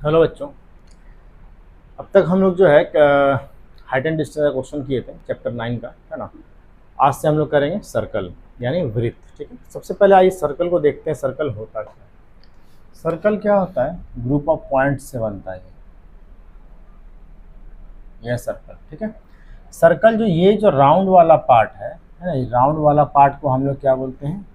Hello बच्चों। अब तक हम लोग जो है हाइट एंड डिस्टेंस का क्वेश्चन किए थे चैप्टर 9 का, है ना। आज से हम लोग करेंगे सर्कल यानी वृत्त। ठीक है, सबसे पहले आइए सर्कल को देखते हैं। सर्कल होता क्या है? सर्कल क्या होता है? ग्रुप ऑफ पॉइंट्स से बनता है यह सर्कल। ठीक है, सर्कल ये जो राउंड वाला पार्ट है ना, ये राउंड वाला पार्ट को हम लोग क्या बोलते हैं?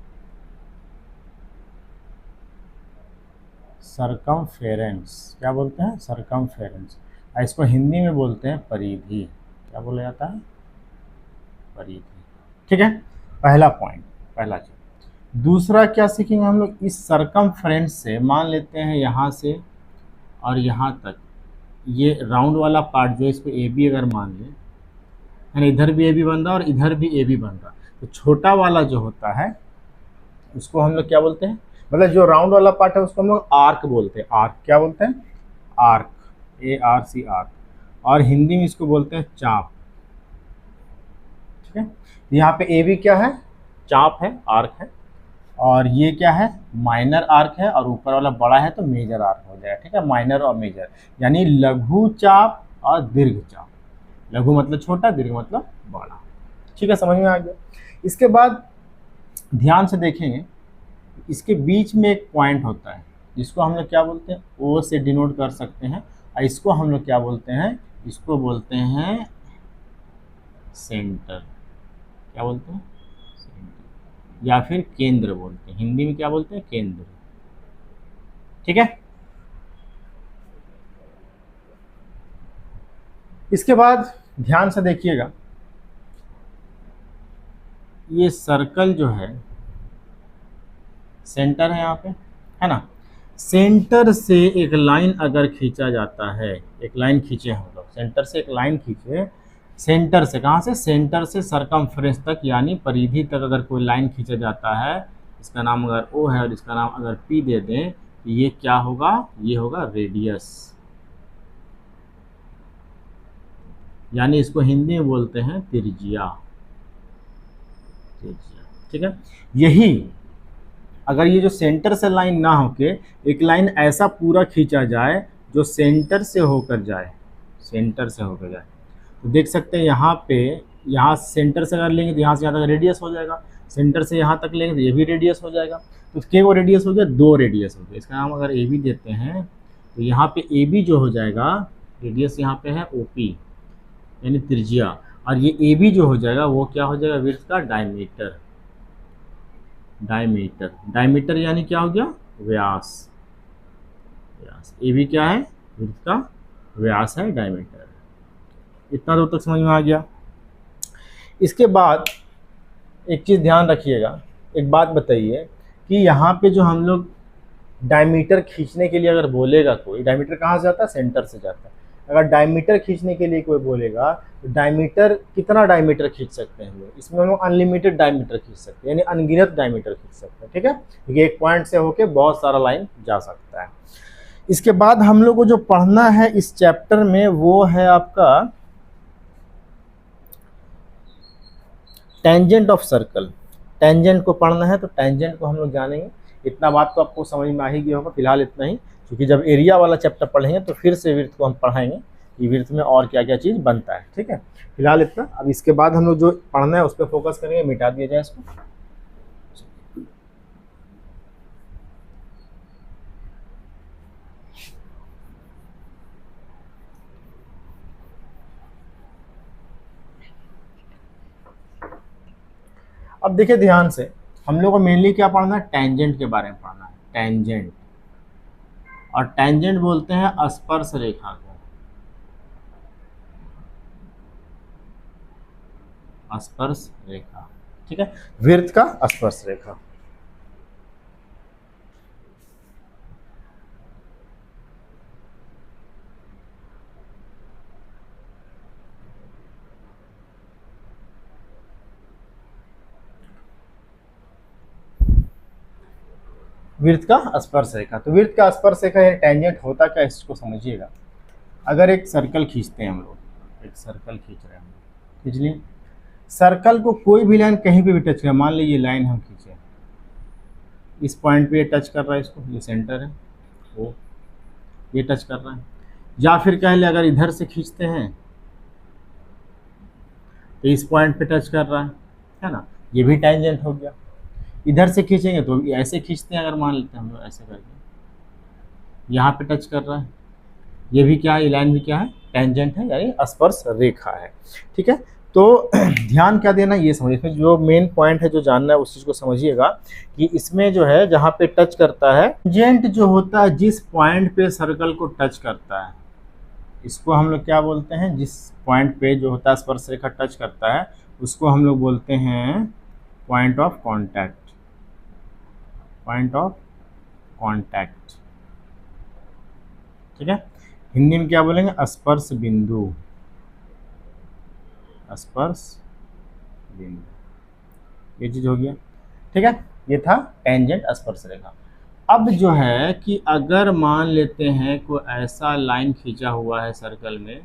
सरकमफेरेंस। क्या बोलते हैं? सरकमफेरेंस। इसको हिंदी में बोलते हैं परिधि। क्या बोला जाता है? परिधि। ठीक है, पहला पॉइंट, पहला चीज। दूसरा क्या सीखेंगे हम लोग? इस सरकमफेरेंस से मान लेते हैं यहाँ से और यहाँ तक ये राउंड वाला पार्ट जो है, इसको ए बी अगर मान लें, यानी इधर भी ए बी बन रहा है और इधर भी ए बी बन रहा है, तो छोटा वाला जो होता है उसको हम लोग क्या बोलते हैं? मतलब जो राउंड वाला पार्ट है उसको हम लोग आर्क बोलते हैं। आर्क क्या बोलते हैं? Arc, ARC, arc. और हिंदी में इसको बोलते हैं चाप। ठीक है, यहाँ पे ए बी क्या है? चाप है, आर्क है। और ये क्या है? माइनर आर्क है। और ऊपर वाला बड़ा है तो मेजर आर्क हो जाएगा। ठीक है, माइनर और मेजर यानी लघु चाप और दीर्घ चाप। लघु मतलब छोटा, दीर्घ मतलब बड़ा। ठीक है, समझ में आ गया। इसके बाद ध्यान से देखेंगे, इसके बीच में एक पॉइंट होता है जिसको हम लोग क्या बोलते हैं? ओ से डिनोट कर सकते हैं। और इसको हम लोग क्या बोलते हैं? इसको बोलते हैं सेंटर। क्या बोलते हैं? सेंटर या फिर केंद्र बोलते हैं। हिंदी में क्या बोलते हैं? केंद्र। ठीक है, इसके बाद ध्यान से देखिएगा, ये सर्कल जो है सेंटर है यहाँ पे, है ना। सेंटर से एक लाइन अगर खींचा जाता है, एक लाइन खींचे हम लोग, सेंटर से एक लाइन खींचे, सेंटर से कहाँ से? सेंटर से सरकमफ्रेंस तक यानी परिधि तक अगर कोई लाइन खींचा जाता है, इसका नाम अगर ओ है और इसका नाम अगर पी दे दें, तो ये क्या होगा? ये होगा रेडियस। यानी इसको हिंदी में बोलते हैं त्रिज्या। ठीक है, यही अगर ये जो सेंटर से लाइन ना होके एक लाइन ऐसा पूरा खींचा जाए जो सेंटर से होकर जाए, सेंटर से होकर जाए, तो देख सकते हैं यहाँ पे, यहाँ सेंटर से अगर लेंगे तो यहाँ से यहाँ तक रेडियस हो जाएगा। सेंटर से यहाँ तक लेंगे तो ये भी रेडियस हो जाएगा। तो क्या वो रेडियस हो गया? 2 रेडियस हो गया। इसका नाम अगर ए बी देते हैं तो यहाँ पे ए बी जो हो जाएगा, रेडियस यहाँ पे है OP यानी त्रिज्या। और ये ए बी जो हो जाएगा वो क्या हो जाएगा? विड्थ का डायमीटर। डायमीटर, डायमीटर यानी क्या हो गया? व्यास। व्यास, ए बी क्या है? वृत्त का व्यास है, डायमीटर। इतना दूर तक समझ में आ गया। इसके बाद एक चीज़ ध्यान रखिएगा, एक बात बताइए कि यहाँ पे जो हम लोग डायमीटर खींचने के लिए अगर बोलेगा कोई, डायमीटर कहाँ से जाता है? सेंटर से जाता है। अगर डायमीटर खींचने के लिए कोई बोलेगा तो डायमीटर, कितना डायमीटर खींच सकते हैं लोग? इसमें हम लोग अनलिमिटेड डायमीटर खींच सकते हैं, यानी अनगिनत डायमीटर खींच सकते हैं। ठीक है, क्योंकि एक पॉइंट से होके बहुत सारा लाइन जा सकता है। इसके बाद हम लोग को जो पढ़ना है इस चैप्टर में वो है आपका टेंजेंट ऑफ सर्कल। टेंजेंट को पढ़ना है तो टेंजेंट को हम लोग जानेंगे। इतना बात तो आपको समझ में आ ही गया होगा, फिलहाल इतना ही, क्योंकि जब एरिया वाला चैप्टर पढ़ेंगे तो फिर से वृत्त को हम पढ़ाएंगे कि वृत्त में और क्या क्या चीज़ बनता है। ठीक है, फिलहाल इतना। अब इसके बाद हम लोग जो पढ़ना है उस पर फोकस करेंगे। मिटा दिया जाए इसको। अब देखिए ध्यान से, हम लोग को मेनली क्या पढ़ना है? टेंजेंट के बारे में पढ़ना है। टेंजेंट, और टेंजेंट बोलते हैं स्पर्श रेखा को। स्पर्श रेखा, ठीक है, वृत्त का स्पर्श रेखा। वृत्त का स्पर्श रेखा, तो वृत्त का स्पर्श रेखा टेंजेंट होता क्या, इसको समझिएगा। अगर एक सर्कल खींचते हैं हम लोग, एक सर्कल खींच रहे हैं हम लोग, खींच लिए सर्कल को, कोई भी लाइन कहीं पे भी टच करें, मान लीजिए लाइन हम खींचे, इस पॉइंट पे टच कर रहा है इसको, ये सेंटर है वो, ये टच कर रहा है। या फिर कह ले अगर इधर से खींचते हैं तो इस पॉइंट पे टच कर रहा है ना, ये भी टेंजेंट हो गया। इधर से खींचेंगे तो ऐसे खींचते हैं, अगर मान लेते हैं हम लोग ऐसे करके, यहाँ पे टच कर रहा है, ये भी क्या है, लाइन भी क्या है, टेंजेंट है, यानी स्पर्श रेखा है। ठीक है, तो ध्यान क्या देना ये समझिए, इसमें जो मेन पॉइंट है जो जानना है उस चीज़ को समझिएगा कि इसमें जो है जहाँ पे टच करता है, टेंजेंट जो होता है जिस पॉइंट पे सर्कल को टच करता है, इसको हम लोग क्या बोलते हैं, जिस पॉइंट पे जो होता है स्पर्श रेखा टच करता है उसको हम लोग बोलते हैं point of contact, point of contact. ठीक है, हिंदी में क्या बोलेंगे, स्पर्श बिंदु, स्पर्श बिंदु, ये चीज हो गया। ठीक है, ये था टेंजेंट स्पर्श रेखा। अब जो है कि अगर मान लेते हैं कोई ऐसा लाइन खींचा हुआ है सर्कल में,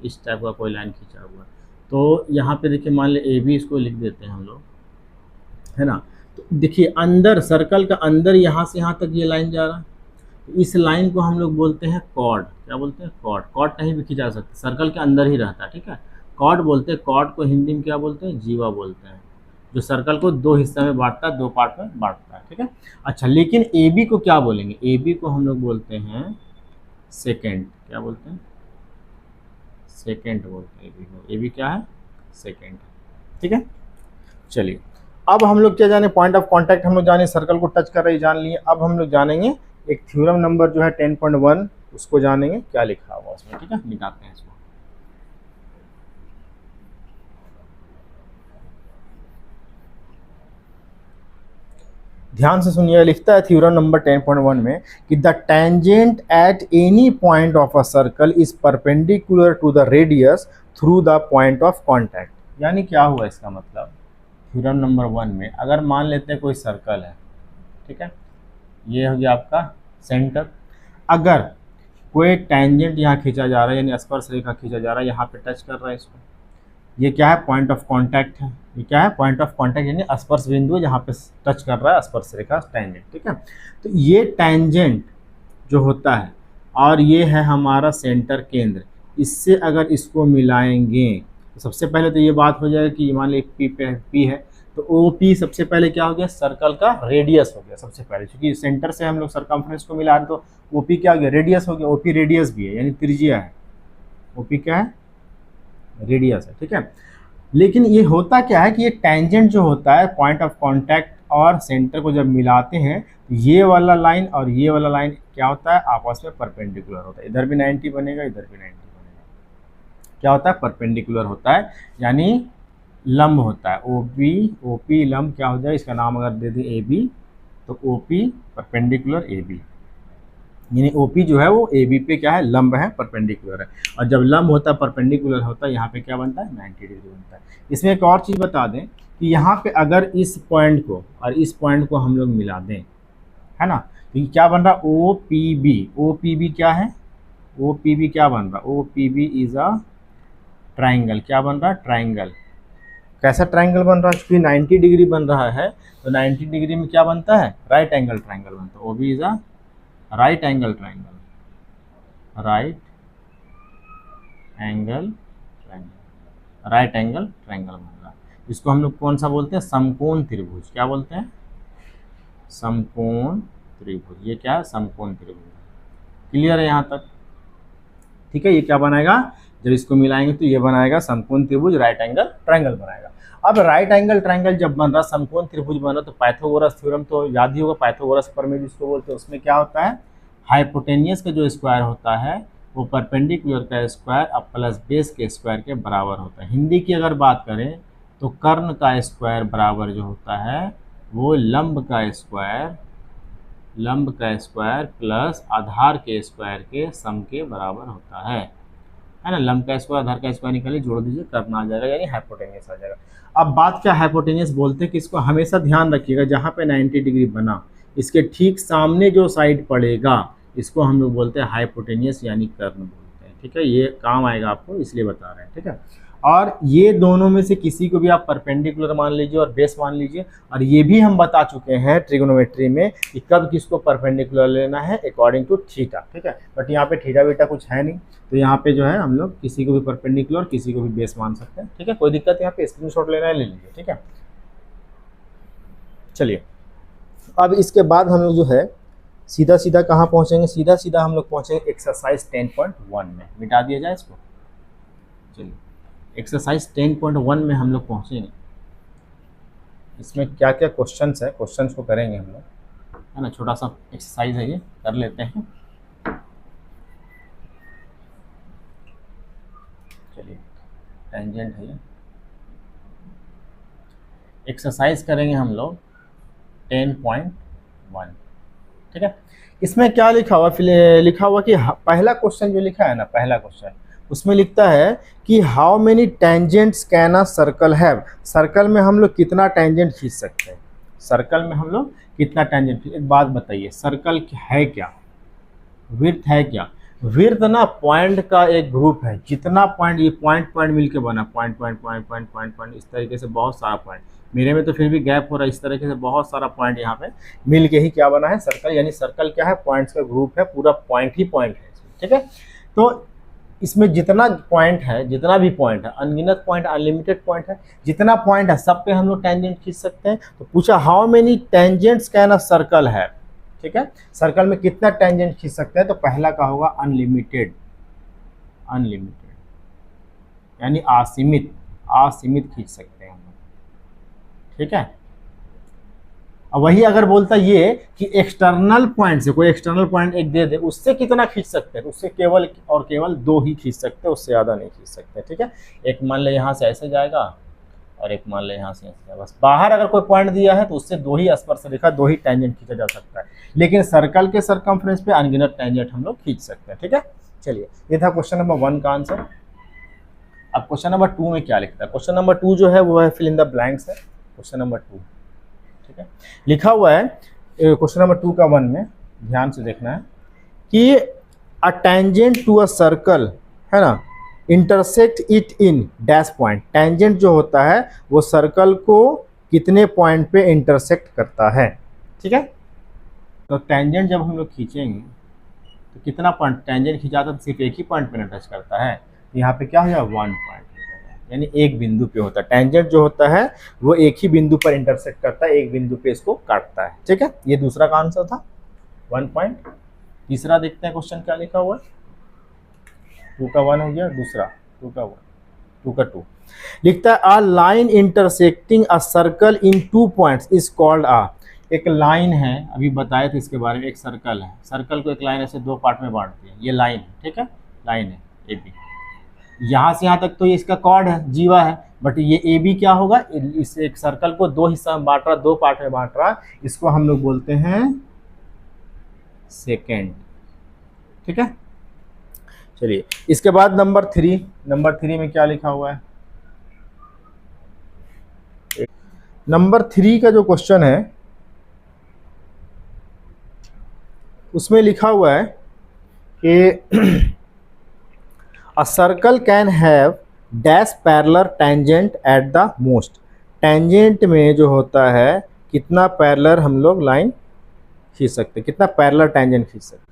इस टाइप का कोई लाइन खींचा हुआ है, तो यहाँ पे देखिए मान ले ए बी, इसको लिख देते हैं हम लोग, है ना। तो देखिए अंदर सर्कल का अंदर यहाँ से यहाँ तक ये लाइन जा रहा है, तो इस लाइन को हम लोग बोलते हैं कॉर्ड। क्या बोलते हैं, कॉर्ड। कॉर्ड कहीं भी खींचा सकते, सर्कल के अंदर ही रहता है। ठीक है, कॉर्ड बोलते हैं। कॉर्ड को हिंदी में क्या बोलते हैं, जीवा बोलते हैं, जो सर्कल को दो हिस्से में बांटता है, दो पार्ट में बांटता है। ठीक है, अच्छा, लेकिन ए बी को क्या बोलेंगे, ए बी को हम लोग बोलते हैं सेकेंड। क्या बोलते हैं, सेकेंड बोलते हैं ए बी को। ए बी क्या है, सेकेंड। ठीक है, चलिए अब हम लोग क्या जाने, पॉइंट ऑफ कांटेक्ट हम लोग जाने, सर्कल को टच कर रही जान लिए। अब हम लोग जानेंगे एक थ्योरम नंबर जो है 10.1, उसको जानेंगे क्या लिखा हुआ उसमें। ठीक है, निकालते हैं इसको। ध्यान से सुनिए, लिखता है थ्योरम नंबर 10.1 में कि the tangent at any point of a circle is perpendicular to the radius through the point of contact. यानी क्या हुआ इसका मतलब, थ्योरम नंबर 1 में अगर मान लेते हैं कोई सर्कल है, ठीक है, ये हो गया आपका सेंटर, अगर कोई टेंजेंट यहाँ खींचा जा रहा है, यानी स्पर्श रेखा खींचा जा रहा है, यहाँ पे टच कर रहा है इसको, ये क्या है, पॉइंट ऑफ कांटेक्ट है। ये क्या है, पॉइंट ऑफ कांटेक्ट, यानी स्पर्श बिंदु जहाँ पे टच कर रहा है स्पर्श रेखा, टेंजेंट। ठीक है, तो ये टेंजेंट जो होता है और ये है हमारा सेंटर केंद्र, इससे अगर इसको मिलाएंगे तो सबसे पहले तो ये बात हो जाएगा कि मान लीजिए पी पे पी है, तो ओ पी सबसे पहले क्या हो गया, सर्कल का रेडियस हो गया सबसे पहले, क्योंकि सेंटर से हम लोग सर्कम्फ्रेंस को मिला रहे, तो ओ पी क्या हो गया, रेडियस हो गया। ओ पी रेडियस भी है, यानी त्रिज्या है। ओ पी क्या है, रेडियस है। ठीक है, लेकिन ये होता क्या है कि ये टेंजेंट जो होता है, पॉइंट ऑफ कांटेक्ट और सेंटर को जब मिलाते हैं तो ये वाला लाइन और ये वाला लाइन क्या होता है, आपस में परपेंडिकुलर होता है। इधर भी 90 बनेगा, इधर भी 90 बनेगा। क्या होता है, परपेंडिकुलर होता है, यानी लंब होता है। ओ पी लंब क्या हो जाए, इसका नाम अगर दे दें ए बी, तो O P perpendicular A B, यानी ओ पी जो है वो ए बी पे क्या है, लंब है, परपेंडिकुलर है। और जब लंब होता है, परपेंडिकुलर होता है, यहाँ पे क्या बनता है, 90 डिग्री बनता है। इसमें एक और चीज़ बता दें कि यहाँ पे अगर इस पॉइंट को और इस पॉइंट को हम लोग मिला दें, है ना, तो ये क्या बन रहा है, O P B. O P B क्या है, ओ पी बी क्या बन रहा है, O P B is a triangle. क्या बन रहा है, ट्राइंगल। कैसा ट्राइंगल बन रहा है, क्योंकि 90 डिग्री बन रहा है, तो 90 डिग्री में क्या बनता है, राइट एंगल ट्राइंगल बनता है। O B is a right angle triangle, right angle triangle, right angle triangle बन रहा है। इसको हम लोग कौन सा बोलते हैं, समकोण त्रिभुज। क्या बोलते हैं, समकोण त्रिभुज। ये क्या है, समकोण त्रिभुज। क्लियर है यहाँ तक, ठीक है। ये क्या बनाएगा, जब इसको मिलाएंगे तो ये बनाएगा समकोण त्रिभुज, राइट एंगल ट्राइंगल बनाएगा। अब राइट एंगल ट्राइंगल जब बन रहा, समकोण त्रिभुज बन रहा, तो पाइथागोरस थ्योरम तो याद ही होगा, पाइथागोरस प्रमेय जिसको बोलते हैं, उसमें क्या होता है, हाइपोटेनियस का जो स्क्वायर होता है वो परपेंडिकुलर का स्क्वायर अब प्लस बेस के स्क्वायर के बराबर होता है। हिंदी की अगर बात करें तो कर्ण का स्क्वायर बराबर जो होता है वो लंब का स्क्वायर प्लस आधार के स्क्वायर के सम के बराबर होता है ना। लंब का स्क्वायर आधार का स्क्वायर निकालिए, जोड़ दीजिए, कर्ण आ जाएगा, यानी हाइपोटेनियस आ जाएगा। अब बात क्या हाइपोटेनियस बोलते हैं कि इसको हमेशा ध्यान रखिएगा, जहाँ पे 90 डिग्री बना इसके ठीक सामने जो साइड पड़ेगा इसको हम लोग बोलते हैं हाइपोटेनियस, यानी कर्ण बोलते हैं। ठीक है, ये काम आएगा आपको, इसलिए बता रहे हैं। ठीक है, और ये दोनों में से किसी को भी आप परपेंडिकुलर मान लीजिए और बेस मान लीजिए। और ये भी हम बता चुके हैं ट्रिग्नोमेट्री में कि कब किसको परपेंडिकुलर लेना है अकॉर्डिंग टू थीटा, ठीक है। बट यहाँ पे थीटा बीटा कुछ है नहीं, तो यहाँ पे जो है हम लोग किसी को भी परपेंडिकुलर किसी को भी बेस मान सकते हैं, ठीक है। कोई दिक्कत यहाँ पे स्क्रीनशॉट लेना है ले लीजिए, ठीक है। चलिए अब इसके बाद हम लोग जो है सीधा सीधा कहाँ पहुँचेंगे, सीधा सीधा हम लोग पहुँचेंगे एक्सरसाइज 10.1 में। मिटा दिया जाए इसको। चलिए एक्सरसाइज 10.1 में हम लोग पहुँचेंगे। इसमें क्या क्या क्वेश्चंस है, क्वेश्चंस को करेंगे हम लोग, है ना। छोटा सा एक्सरसाइज है ये, कर लेते हैं। चलिए टेंजेंट है ये, एक्सरसाइज करेंगे हम लोग 10.1, ठीक है। इसमें क्या लिखा हुआ, लिखा हुआ कि पहला क्वेश्चन जो लिखा है ना, पहला क्वेश्चन उसमें लिखता है कि how many tangents can a circle have. Circle में हम लोग कितना टेंजेंट खींच सकते हैं, सर्कल में हम लोग कितना टेंजेंट। एक बात बताइए, सर्कल है क्या, विड्थ है क्या। विड्थ ना पॉइंट का एक ग्रुप है, जितना पॉइंट, ये पॉइंट पॉइंट मिलके बना, point point point point point point, इस तरीके से बहुत सारा पॉइंट। मेरे में तो फिर भी गैप हो रहा है, इस तरीके से बहुत सारा पॉइंट यहाँ पे मिल के ही क्या बना है सर्कल। यानी सर्कल क्या है, पॉइंट्स का ग्रुप है, पूरा पॉइंट ही पॉइंट है इसमें, ठीक है। तो इसमें जितना पॉइंट है, जितना भी पॉइंट है, अनगिनत पॉइंट, अनलिमिटेड पॉइंट है, जितना पॉइंट है सब पे हम लोग टेंजेंट खींच सकते हैं। तो पूछा how many tangents can a circle है, ठीक है। सर्कल में कितना टेंजेंट खींच सकते हैं, तो पहला का होगा अनलिमिटेड, अनलिमिटेड यानी असीमित, असीमित खींच सकते हैं हम लोग, ठीक है। अब वही अगर बोलता ये कि एक्सटर्नल पॉइंट से, कोई एक्सटर्नल पॉइंट एक दे दे, उससे कितना खींच सकते हैं, उससे केवल और केवल 2 ही खींच सकते हैं, उससे ज़्यादा नहीं खींच सकते, ठीक है। एक मान ले यहाँ से ऐसे जाएगा और एक मान ले यहाँ से ऐसे जाएगा, बस बाहर अगर कोई पॉइंट दिया है तो उससे 2 ही स्पर्श रेखा, 2 ही टेंजेंट खींचा जा सकता है। लेकिन सर्कल के सरकमफ्रेंस पे अनगिनत टेंजेंट हम लोग खींच सकते हैं, ठीक है। चलिए ये था क्वेश्चन नंबर 1 का आंसर। अब क्वेश्चन नंबर 2 में क्या लिखता है, क्वेश्चन नंबर 2 जो है वो है फिल इन द ब्लैंक्स है, क्वेश्चन नंबर 2, ठीक है। लिखा हुआ है क्वेश्चन नंबर 2 का 1 में, ध्यान से देखना है कि a tangent to a circle, है ना, intersect it in dash point. Tangent जो होता है वो सर्कल को कितने पॉइंट पे इंटरसेक्ट करता है, ठीक है। तो टेंजेंट जब हम लोग खींचेंगे तो कितना पॉइंट टेंजेंट खींचाता है, तो सिर्फ एक ही पॉइंट पे टच करता है। तो यहाँ पे क्या हो जाएगा, 1 पॉइंट, यानी एक बिंदु पे होता है। टेंजेंट जो होता है वो एक ही बिंदु पर इंटरसेक्ट करता है, एक बिंदु पे इसको काटता है, ठीक है। ये दूसरा का आंसर था, 1 पॉइंट। तीसरा देखते हैं क्वेश्चन क्या लिखा हुआ है। 2 का 1 हो गया, दूसरा 2 का 1, 2 का 2 लिखता है a line intersecting a circle in 2 points is called a. एक लाइन है, अभी बताए थे इसके बारे में, एक सर्कल है, सर्कल को एक लाइन ऐसे 2 पार्ट में बांटती है, ये लाइन है, ठीक है, लाइन है ए बी। यहाँ से यहाँ तक तो ये इसका कॉर्ड है, जीवा है, बट ये ए बी क्या होगा, इस एक सर्कल को 2 हिस्सा में बांट रहा, 2 पार्ट में बांट रहा, इसको हम लोग बोलते हैं सेकेंड, ठीक है। चलिए इसके बाद नंबर 3, नंबर 3 में क्या लिखा हुआ है। नंबर 3 का जो क्वेश्चन है उसमें लिखा हुआ है कि a circle can have dash parallel tangent at the most. Tangent में जो होता है कितना पैरेलल हम लोग लाइन खींच सकते हैं, कितना पैरेलल टेंजेंट खींच सकते हैं।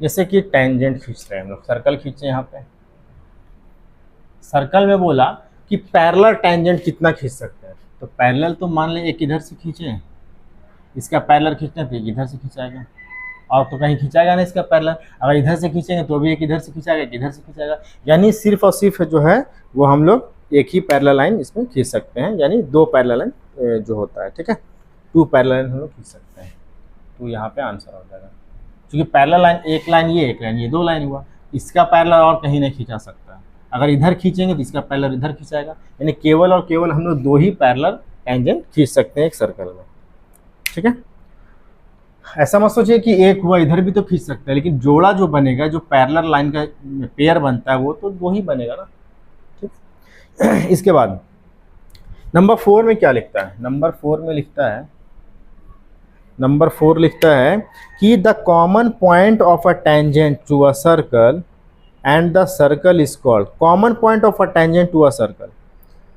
जैसे कि टेंजेंट खींच रहे हैं हम लोग, सर्कल खींचे यहाँ पे, सर्कल में बोला कि पैरेलल टेंजेंट कितना खींच सकते हैं। तो पैरेलल तो मान ले एक इधर से खींचे, इसका पैरेलल खींचना तो एक इधर से खिंचाएगा, और तो कहीं खिंचाएगा ना इसका पैरेलल। अगर इधर से खींचेंगे तो भी एक इधर से खिंचाएगा, एक इधर से खिंचाएगा, यानी सिर्फ और सिर्फ जो है वो हम लोग एक ही पैरेलल लाइन इसमें खींच सकते हैं, यानी 2 पैरेलल लाइन जो होता है, ठीक है, 2 पैरेलल लाइन हम लोग खींच सकते हैं। तो यहाँ पे आंसर हो जाएगा, क्योंकि पैरेलल लाइन एक लाइन ये, एक लाइन ये, 2 लाइन हुआ, इसका पैरेलल और कहीं नहीं खींचा सकता। अगर इधर खींचेंगे तो इसका पैरेलल इधर खिंचाएगा, यानी केवल और केवल हम लोग 2 ही पैरेलल टेंजेंट खींच सकते हैं एक सर्कल में, ठीक है। ऐसा मत सोचिए कि एक हुआ इधर भी तो खींच सकते हैं, लेकिन जोड़ा जो बनेगा, जो पैरेलल लाइन का पेयर बनता है वो तो 2 ही बनेगा ना, ठीक। इसके बाद नंबर 4 में क्या लिखता है, नंबर 4 में लिखता है, नंबर 4 लिखता है कि the common point of a tangent to a circle and the circle is called, common point of a tangent to a circle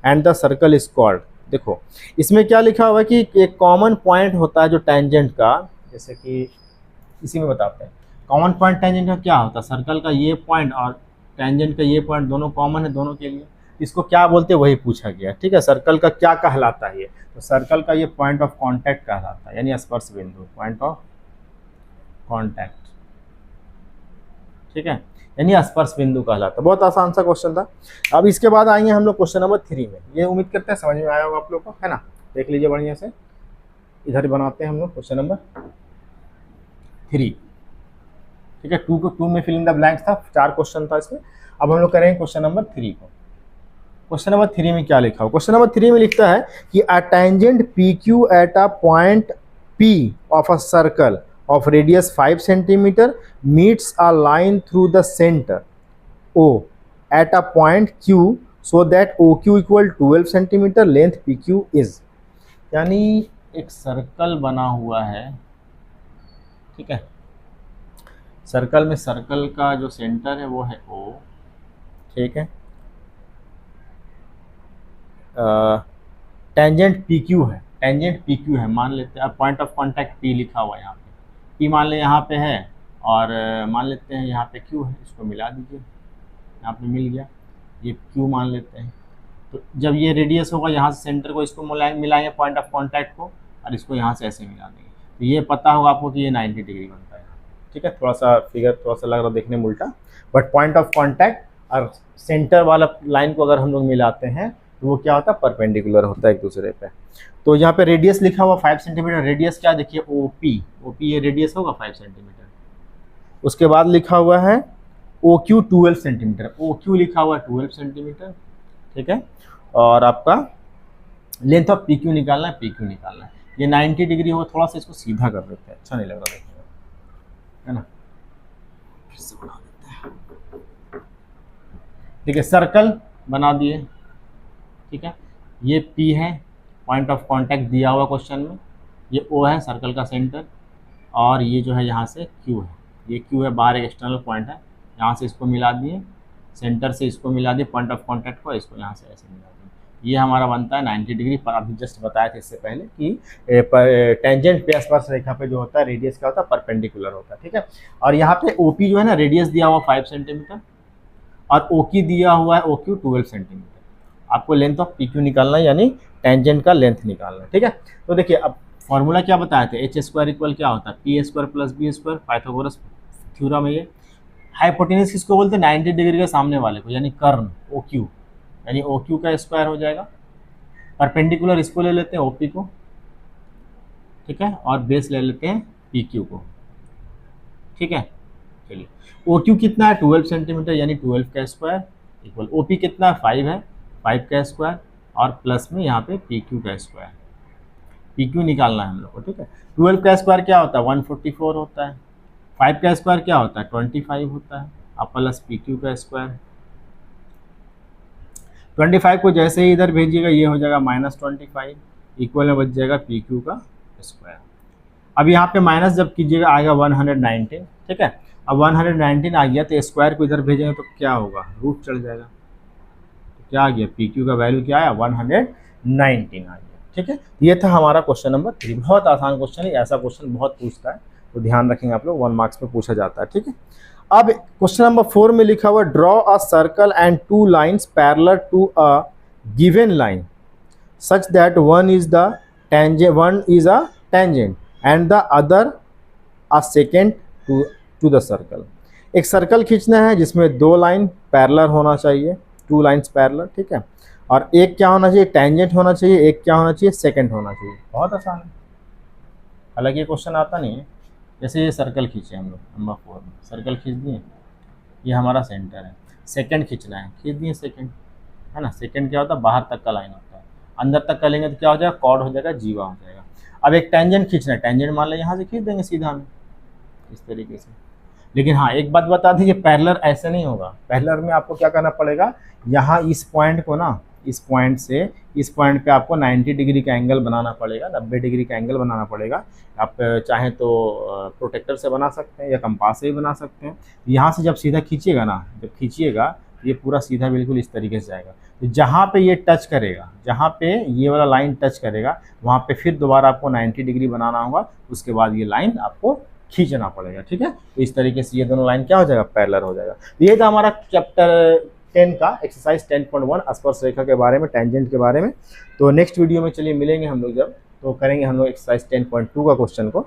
and the circle is called. देखो इसमें क्या लिखा हुआ है कि एक कॉमन पॉइंट होता है जो टेंजेंट का, जैसे कि इसी में बताते हैं कॉमन पॉइंट टेंजेंट का क्या होता है, सर्कल का ये पॉइंट और टेंजेंट का ये पॉइंट दोनों कॉमन है दोनों के लिए, इसको क्या बोलते हैं वही पूछा गया। ठीक है, सर्कल का क्या कहलाता है ये, तो सर्कल का ये पॉइंट ऑफ कांटेक्ट कहलाता है, यानी स्पर्श बिंदु, पॉइंट ऑफ कांटेक्ट। ठीक है, यानी स्पर्श बिंदु कहलाता है। बहुत आसान सा क्वेश्चन था। अब इसके बाद आएंगे हम लोग क्वेश्चन नंबर 3 में। ये उम्मीद करते हैं समझ में आया होगा आप लोग को, है ना। देख लीजिए बढ़िया से, इधर बनाते हैं हम लोग क्वेश्चन नंबर 3। ठीक है, 2 में फिल इन द ब्लैंक्स था, 4 क्वेश्चन था इसमें। अब हम लोग करेंगे क्वेश्चन नंबर 3 को। क्वेश्चन नंबर 3 में क्या लिखा हो, क्वेश्चन नंबर 3 में लिखता है कि a tangent P Q at a point P of a circle of radius 5 centimeter meets a line through the center O at a point Q so that OQ equal 12 centimeter, length PQ is। यानी एक circle बना हुआ है, ठीक है, circle में circle का जो सेंटर है वो है O, ठीक है, टेंजेंट PQ है, टेंजेंट PQ है मान लेते हैं। अब पॉइंट ऑफ कांटेक्ट P लिखा हुआ है यहाँ पे, P मान ले यहाँ पे है और मान लेते हैं यहाँ पे Q है, इसको मिला दीजिए, यहाँ पे मिल गया, ये Q मान लेते हैं। तो जब ये रेडियस होगा यहाँ से सेंटर को इसको मिलाएंगे पॉइंट ऑफ कांटेक्ट को, और इसको यहाँ से ऐसे मिला देंगे, तो ये पता होगा आपको कि ये 90 डिग्री बनता है। ठीक है, थोड़ा सा फिगर थोड़ा सा लग रहा देखने में उल्टा, बट पॉइंट ऑफ कांटेक्ट और सेंटर वाला लाइन को अगर हम लोग मिलाते हैं तो वो क्या होता है, परपेंडिकुलर होता है एक दूसरे पे। तो यहाँ पे रेडियस लिखा हुआ 5 सेंटीमीटर, रेडियस क्या देखिए OP ये रेडियस होगा 5 सेंटीमीटर। उसके बाद लिखा हुआ है OQ 12 सेंटीमीटर, OQ लिखा हुआ है 12 सेंटीमीटर। ठीक है, और आपका लेंथ ऑफ PQ निकालना है, PQ निकालना है। ये 90 डिग्री हो, थोड़ा सा इसको सीधा कर देते हैं, अच्छा नहीं लग रहा देखने में, है ना, फिर से बना देते हैं। ठीक है, सर्कल बना दिए। ठीक है, ये P है, पॉइंट ऑफ कांटेक्ट दिया हुआ क्वेश्चन में, ये O है सर्कल का सेंटर, और ये जो है यहाँ से Q है, ये Q है बाहर एक एक्सटर्नल पॉइंट है, यहाँ से इसको मिला दिए, सेंटर से इसको मिला दिए पॉइंट ऑफ कांटेक्ट को, इसको यहाँ से ऐसे मिला दिए, ये हमारा बनता है 90 डिग्री। पर अभी जस्ट बताया था इससे पहले कि टेंजेंट पे स्पर्श रेखा पे जो होता है रेडियस क्या होता है, परपेंडिकुलर होता है। ठीक है, और यहाँ पे OP जो है ना, रेडियस दिया हुआ 5 सेंटीमीटर और OQ दिया हुआ है OQ 12 सेंटीमीटर। आपको लेंथ ऑफ PQ निकालना है, यानी टेंजेंट का लेंथ निकालना है। ठीक है, तो देखिए अब फॉर्मूला क्या बताए थे, h² इक्वल क्या होता है, P² + B², पाइथागोरस थ्योरम है ये। हाइपोटेनस किसको बोलते हैं, 90 डिग्री के सामने वाले को, यानी कर्ण OQ, यानी OQ का स्क्वायर हो जाएगा। परपेंडिकुलर इसको ले लेते हैं OP को, ठीक है, और बेस ले लेते हैं PQ को। ठीक है, चलिए OQ कितना है 12 सेंटीमीटर, यानी 12 का स्क्वायर इक्वल OP कितना है 5 है, 5 का स्क्वायर, और प्लस में यहाँ पे PQ का स्क्वायर, PQ निकालना है हम लोग को। ठीक है, 12 का स्क्वायर क्या होता है 144 होता है, 5 का स्क्वायर क्या होता है 25 होता है, अब प्लस PQ का स्क्वायर। 25 को जैसे ही इधर भेजिएगा ये हो जाएगा -25, इक्वल में बच जाएगा PQ का स्क्वायर। अब यहाँ पे माइनस जब कीजिएगा आएगा 119। ठीक है, अब 119 आ गया तो स्क्वायर को इधर भेजेंगे तो क्या होगा, रूट चढ़ जाएगा, क्या आ गया, PQ का वैल्यू क्या आया 119 आ गया। ठीक है, ये था हमारा क्वेश्चन नंबर 3। बहुत आसान क्वेश्चन है, ऐसा क्वेश्चन बहुत पूछता है, तो ध्यान रखेंगे आप लोग, 1 मार्क्स में पूछा जाता है। ठीक है, अब क्वेश्चन नंबर 4 में लिखा हुआ draw a circle and 2 lines parallel to a given line such that one is a tangent and the other a secant to the circle। एक सर्कल खींचना है जिसमें 2 लाइन पैरेलल होना चाहिए, 2 लाइन्स पैरेलल। ठीक है, और एक क्या होना चाहिए, टेंजेंट होना चाहिए, एक क्या होना चाहिए, सेकंड होना चाहिए। बहुत आसान है, हालांकि ये क्वेश्चन आता नहीं है। जैसे ये सर्कल खींचे हम लोग नंबर 4 में, सर्कल खींच दिए, ये हमारा सेंटर है, सेकंड खींचना है, खींच दिए सेकंड, है ना। सेकंड क्या होता है, बाहर तक का लाइन होता है, अंदर तक का लेंगे तो क्या हो जाएगा, कॉर्ड हो जाएगा, जीवा हो जाएगा। अब एक टेंजेंट खींचना है, टेंजेंट मान लो यहाँ से खींच देंगे सीधा में इस तरीके से। लेकिन हाँ एक बात बता दीजिए, पैरेलल ऐसे नहीं होगा, पैरेलल में आपको क्या करना पड़ेगा, यहाँ इस पॉइंट को ना इस पॉइंट से इस पॉइंट पे आपको 90 डिग्री का एंगल बनाना पड़ेगा, 90 डिग्री का एंगल बनाना पड़ेगा। आप चाहें तो प्रोटेक्टर से बना सकते हैं या कंपास से भी बना सकते हैं। यहाँ से जब सीधा खींचिएगा ना, जब खींचिएगा ये पूरा सीधा बिल्कुल इस तरीके से जाएगा। तो जहाँ पे ये टच करेगा, जहाँ पे ये वाला लाइन टच करेगा, वहाँ पे फिर दोबारा आपको 90 डिग्री बनाना होगा, उसके बाद ये लाइन आपको खींचना पड़ेगा। ठीक है, तो इस तरीके से ये दोनों लाइन क्या हो जाएगा, पैरेलल हो जाएगा। ये था हमारा चैप्टर 10 का एक्सरसाइज 10.1 स्पर्श रेखा के बारे में, टेंजेंट के बारे में। तो नेक्स्ट वीडियो में चलिए मिलेंगे हम लोग, जब तो करेंगे हम लोग एक्सरसाइज 10.2 का क्वेश्चन को।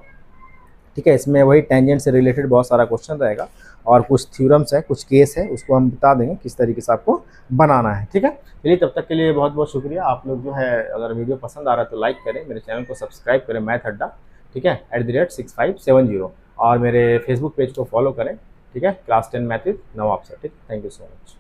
ठीक है, इसमें वही टेंजेंट से रिलेटेड बहुत सारा क्वेश्चन रहेगा और कुछ थ्योरम्स है, कुछ केस है, उसको हम बता देंगे किस तरीके से आपको बनाना है। ठीक है, चलिए तब तक के लिए बहुत बहुत शुक्रिया। आप लोग जो है अगर वीडियो पसंद आ रहा है तो लाइक करें, मेरे चैनल को सब्सक्राइब करें मैथ अड्डा, ठीक है, @6570, और मेरे फेसबुक पेज को फॉलो करें। ठीक है, class 10 math with Nawab sir. ठीक है, थैंक यू सो मच।